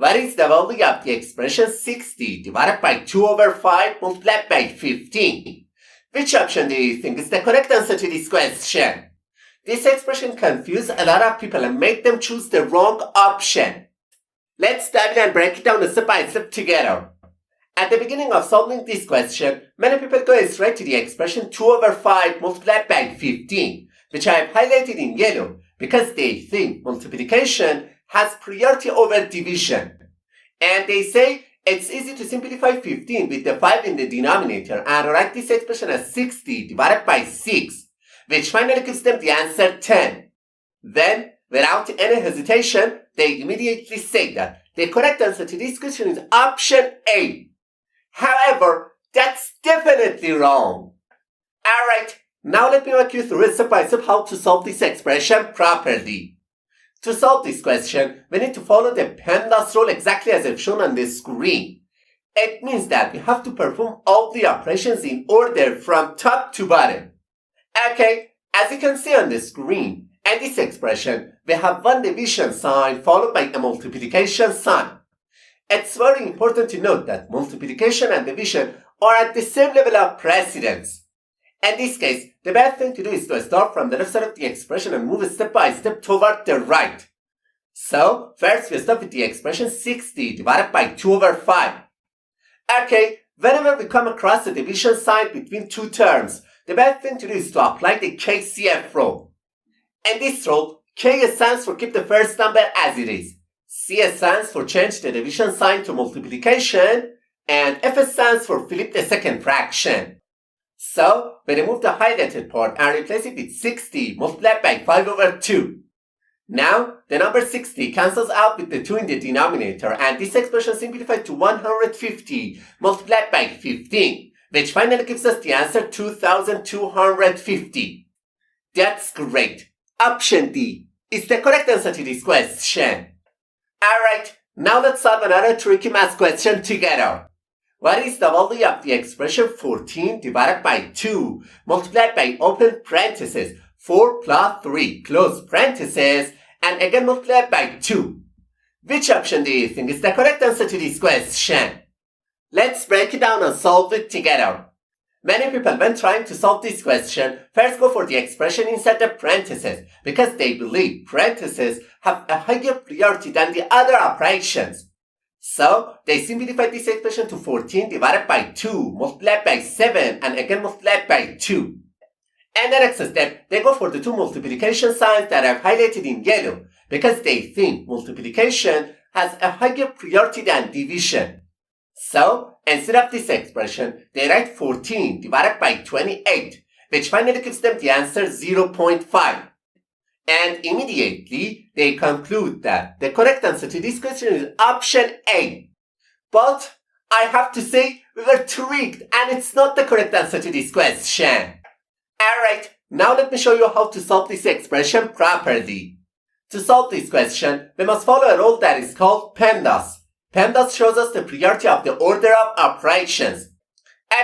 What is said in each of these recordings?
What is the value of the expression 60 divided by 2 over 5 multiplied by 15? Which option do you think is the correct answer to this question? This expression confused a lot of people and made them choose the wrong option. Let's dive in and break it down step by step together. At the beginning of solving this question, many people go straight to the expression 2 over 5 multiplied by 15, which I have highlighted in yellow because they think multiplication has priority over division. And they say it's easy to simplify 15 with the 5 in the denominator and write this expression as 60 divided by 6, which finally gives them the answer 10. Then, without any hesitation, they immediately say that the correct answer to this question is option A. However, that's definitely wrong. Alright, now let me walk you through step by step how to solve this expression properly. To solve this question, we need to follow the PEMDAS rule exactly as I've shown on the screen. It means that we have to perform all the operations in order from top to bottom. Okay, as you can see on the screen, in this expression, we have one division sign followed by a multiplication sign. It's very important to note that multiplication and division are at the same level of precedence. In this case, the best thing to do is to start from the left side of the expression and move step by step toward the right. So, first we start with the expression 60 divided by 2 over 5. Okay, whenever we come across a division sign between two terms, the best thing to do is to apply the KCF rule. In this rule, K stands for keep the first number as it is, C stands for change the division sign to multiplication, and F stands for flip the second fraction. So, we remove the highlighted part and replace it with 60 multiplied by 5 over 2. Now, the number 60 cancels out with the 2 in the denominator and this expression simplifies to 150 multiplied by 15, which finally gives us the answer 2250. That's great. Option D is the correct answer to this question. Alright, now let's solve another tricky math question together. What is the value of the expression 14 divided by 2 multiplied by open parentheses 4 plus 3 close parentheses and again multiplied by 2? Which option do you think is the correct answer to this question? Let's break it down and solve it together. Many people, when trying to solve this question, first go for the expression inside the parentheses because they believe parentheses have a higher priority than the other operations. So, they simplify this expression to 14 divided by 2 multiplied by 7 and again multiplied by 2. And the next step, they go for the two multiplication signs that I've highlighted in yellow because they think multiplication has a higher priority than division. So, instead of this expression, they write 14 divided by 28, which finally gives them the answer 0.5. And immediately, they conclude that the correct answer to this question is option A. But, I have to say, we were tricked and it's not the correct answer to this question. Alright, now let me show you how to solve this expression properly. To solve this question, we must follow a rule that is called PEMDAS. PEMDAS shows us the priority of the order of operations.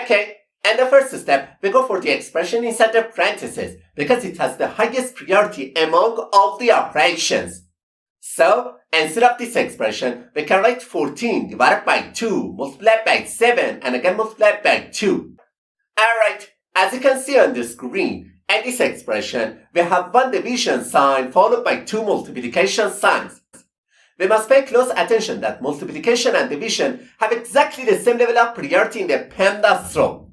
Okay, and the first step, we go for the expression inside the parentheses because it has the highest priority among all the operations. So, instead of this expression, we can write 14 divided by 2 multiplied by 7 and again multiplied by 2. Alright, as you can see on the screen, in this expression, we have one division sign followed by two multiplication signs. We must pay close attention that multiplication and division have exactly the same level of priority in the PEMDAS rule.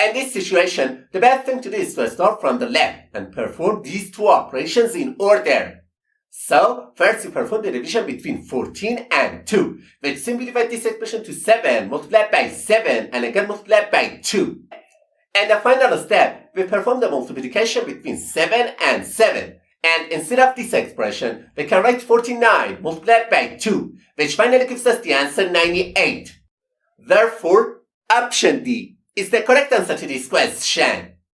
In this situation, the best thing to do is to start from the left and perform these two operations in order. So, first we perform the division between 14 and 2, which simplifies this expression to 7 multiplied by 7 and again multiplied by 2. And the final step, we perform the multiplication between 7 and 7. And instead of this expression, we can write 49 multiplied by 2, which finally gives us the answer 98. Therefore, option D is the correct answer to this question.